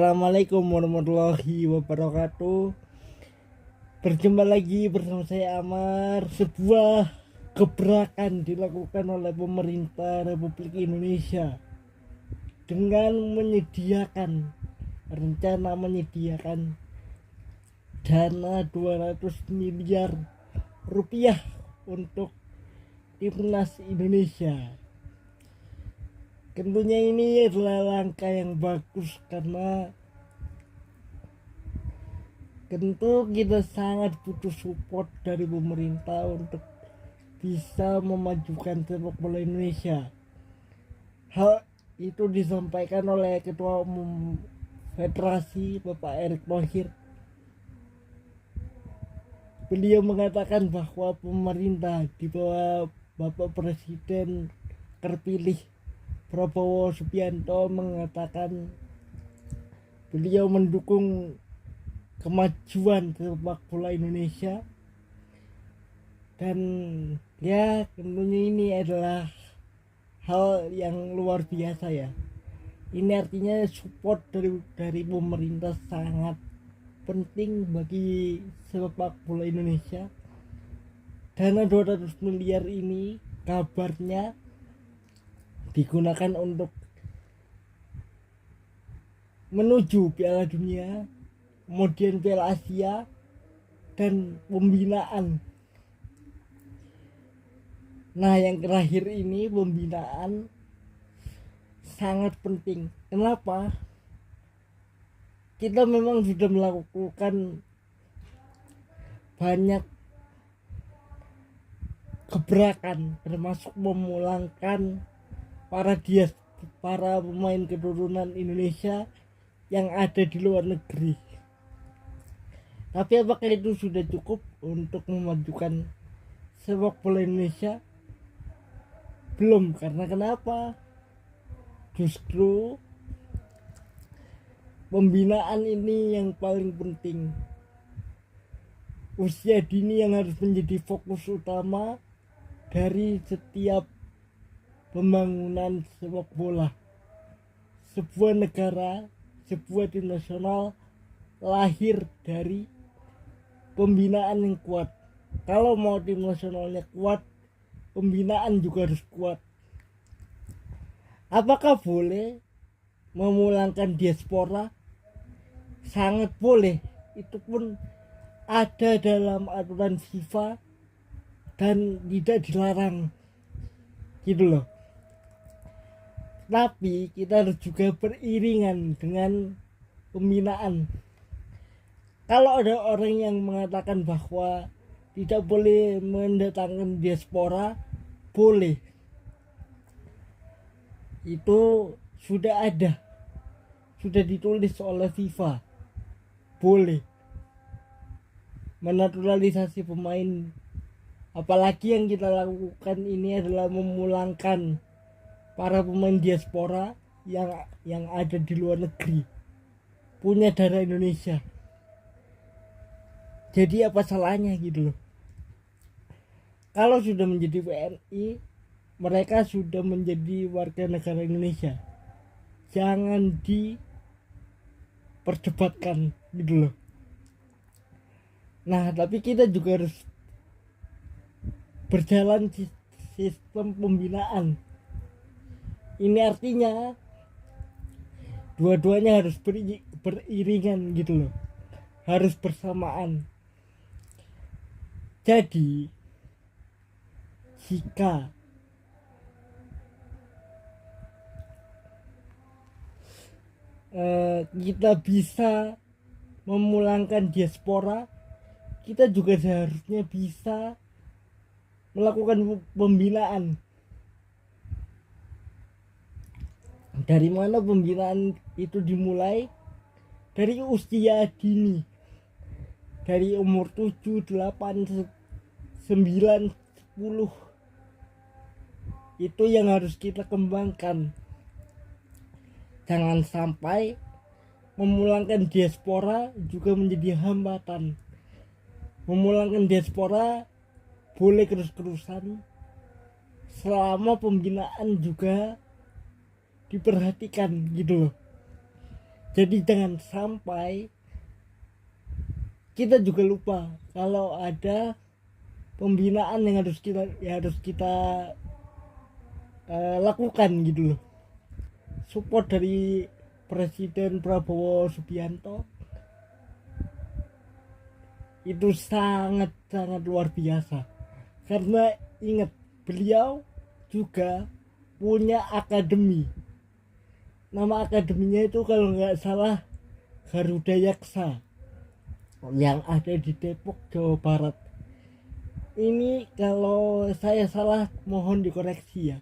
Assalamualaikum warahmatullahi wabarakatuh. Berjumpa lagi bersama saya Amar. Sebuah gebrakan dilakukan oleh pemerintah Republik Indonesia dengan menyediakan dana 200 miliar rupiah untuk timnas Indonesia. Tentunya ini adalah langkah yang bagus karena tentu kita sangat butuh support dari pemerintah untuk bisa memajukan sepak bola Indonesia. Hal itu disampaikan oleh Ketua Umum Federasi Bapak Erick Thohir. Beliau mengatakan bahwa pemerintah di bawah Bapak Presiden terpilih Prabowo Subianto mengatakan beliau mendukung kemajuan sepak bola Indonesia, dan ya tentunya ini adalah hal yang luar biasa ya. Ini artinya support dari pemerintah sangat penting bagi sepak bola Indonesia. Dana 200 miliar ini kabarnya digunakan untuk menuju Piala Dunia, kemudian Piala Asia, dan pembinaan. Nah, yang terakhir ini pembinaan sangat penting. Kenapa? Kita memang sudah melakukan banyak gebrakan, termasuk memulangkan para pemain keturunan Indonesia yang ada di luar negeri. Tapi apakah itu sudah cukup untuk memajukan sepak bola Indonesia? Belum, karena kenapa? Justru pembinaan ini yang paling penting. Usia dini yang harus menjadi fokus utama dari setiap pembangunan sepak bola. Sebuah negara, sebuah tim nasional lahir dari pembinaan yang kuat. Kalau mau tim nasionalnya kuat, pembinaan juga harus kuat. Apakah boleh memulangkan diaspora? Sangat boleh. Itu pun ada dalam aturan FIFA dan tidak dilarang, gitu loh. Tapi kita harus juga beriringan dengan pembinaan. Kalau ada orang yang mengatakan bahwa tidak boleh mendatangkan diaspora, boleh. Itu sudah ada, sudah ditulis oleh FIFA. Boleh menaturalisasi pemain. Apalagi yang kita lakukan ini adalah memulangkan para pemain diaspora yang ada di luar negeri, punya darah Indonesia. Jadi apa salahnya gitu loh. Kalau sudah menjadi WNI, mereka sudah menjadi warga negara Indonesia. Jangan diperdebatkan gitu loh. Nah, tapi kita juga harus berjalan sistem pembinaan. Ini artinya dua-duanya harus beriringan gitu loh, harus bersamaan. Jadi jika kita bisa memulangkan diaspora, kita juga seharusnya bisa melakukan pembinaan. Dari mana pembinaan itu dimulai? Dari usia dini, dari umur 7, 8, 9, 10. Itu yang harus kita kembangkan. Jangan sampai memulangkan diaspora juga menjadi hambatan. Memulangkan diaspora boleh terus-terusan selama pembinaan juga diperhatikan gitu loh. Jadi jangan sampai kita juga lupa kalau ada pembinaan yang harus kita lakukan gitu loh. Support dari Presiden Prabowo Subianto itu sangat-sangat luar biasa. Karena ingat, beliau juga punya akademi. Nama akademinya itu kalau nggak salah Garuda Yaksa yang ada di Depok, Jawa Barat. Ini kalau saya salah mohon dikoreksi ya.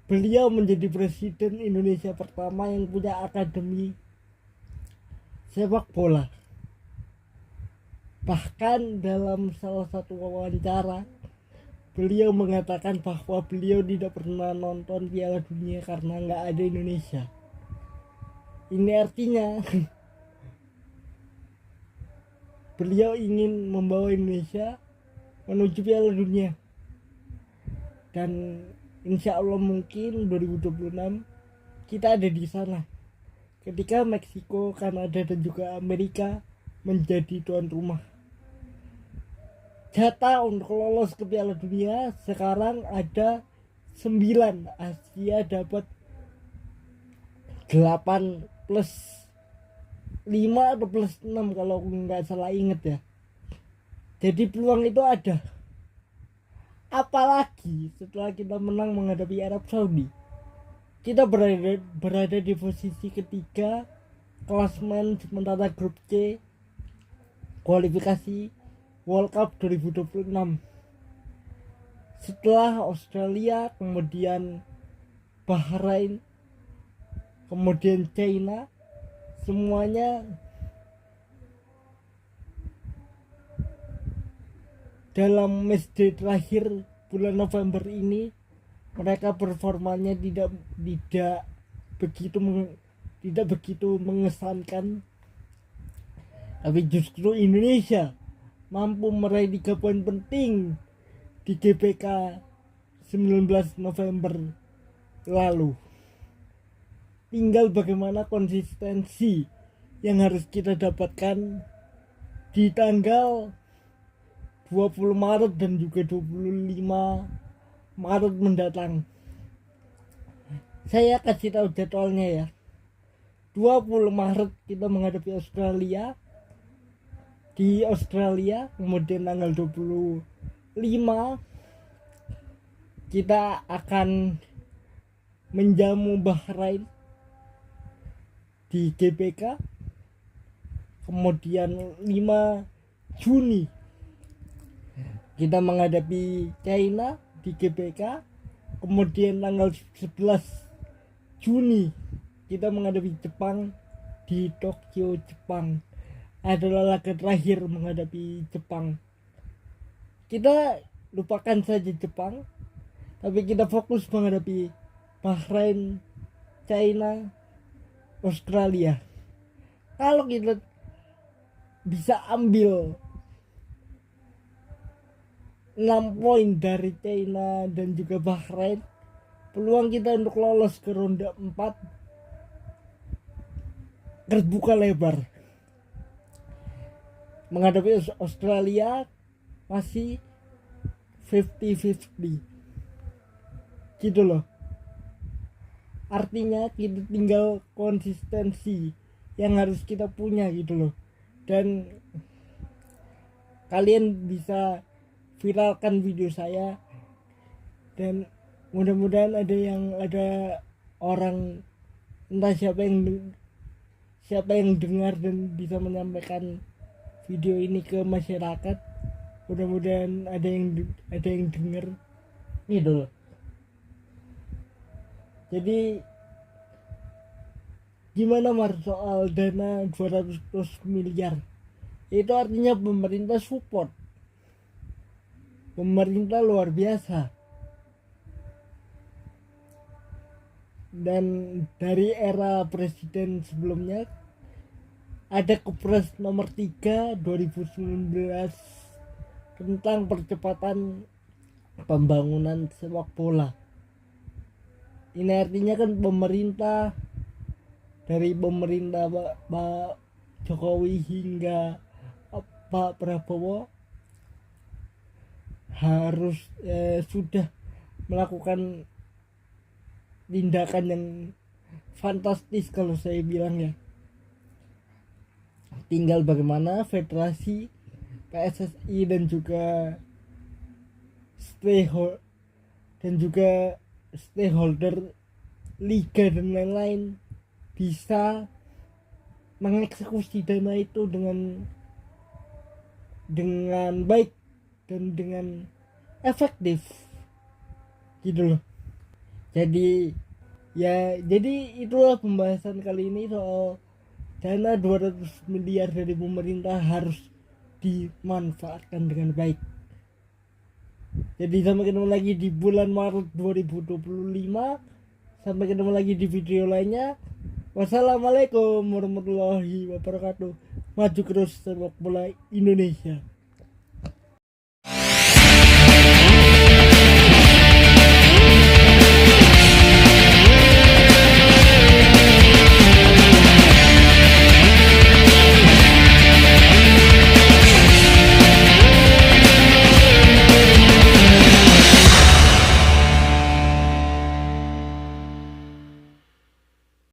Beliau menjadi presiden Indonesia pertama yang punya akademi sepak bola. Bahkan dalam salah satu wawancara beliau mengatakan bahwa beliau tidak pernah nonton Piala Dunia karena nggak ada Indonesia. Ini artinya beliau ingin membawa Indonesia menuju Piala Dunia. Dan insya Allah mungkin 2026 kita ada di sana ketika Meksiko, Kanada dan juga Amerika menjadi tuan rumah. Jatah untuk lolos ke Piala Dunia sekarang ada 9. Asia dapat 8 plus 5 atau plus 6 kalau nggak salah inget ya. Jadi peluang itu ada. Apalagi setelah kita menang menghadapi Arab Saudi, kita berada di posisi ketiga klasemen sementara grup C kualifikasi World Cup 2026. Setelah Australia, kemudian Bahrain, kemudian China, semuanya dalam matchday terakhir bulan November ini mereka performanya tidak begitu mengesankan, tapi justru Indonesia mampu meraih 3 poin penting di GBK 19 November lalu. Tinggal bagaimana konsistensi yang harus kita dapatkan di tanggal 20 Maret dan juga 25 Maret mendatang. Saya kasih tahu jadwalnya ya. 20 Maret kita menghadapi Australia di Australia, kemudian tanggal 25 kita akan menjamu Bahrain di GBK, kemudian 5 Juni kita menghadapi China di GBK, kemudian tanggal 11 Juni kita menghadapi Jepang di Tokyo, Jepang. Adalah laga terakhir menghadapi Jepang. Kita lupakan saja Jepang, tapi kita fokus menghadapi Bahrain, China, Australia. Kalau kita bisa ambil 6 poin dari China dan juga Bahrain, peluang kita untuk lolos ke ronde 4 terbuka lebar. Menghadapi Australia masih 50-50 gitu loh. Artinya kita tinggal konsistensi yang harus kita punya gitu loh. Dan kalian bisa viralkan video saya, dan mudah-mudahan ada orang, entah siapa yang dengar dan bisa menyampaikan video ini ke masyarakat. Mudah-mudahan ada yang dengar gitu loh. Jadi gimana Mar soal dana 200 miliar? Itu artinya pemerintah support. Pemerintah luar biasa. Dan dari era presiden sebelumnya ada Kepres nomor 3 2019 tentang percepatan pembangunan sepak bola. Ini artinya kan pemerintah dari pemerintah Pak Jokowi hingga Pak Prabowo harus sudah melakukan tindakan yang fantastis kalau saya bilang ya. Tinggal bagaimana federasi, PSSI dan juga stakeholder liga dan lain-lain bisa mengeksekusi dana itu dengan baik dan dengan efektif gitu loh. Jadi itulah pembahasan kali ini soal dana 200 miliar dari pemerintah harus dimanfaatkan dengan baik. Jadi sampai ketemu lagi di bulan Maret 2025. Sampai ketemu lagi di video lainnya. Wassalamualaikum warahmatullahi wabarakatuh. Maju terus sepak bola Indonesia.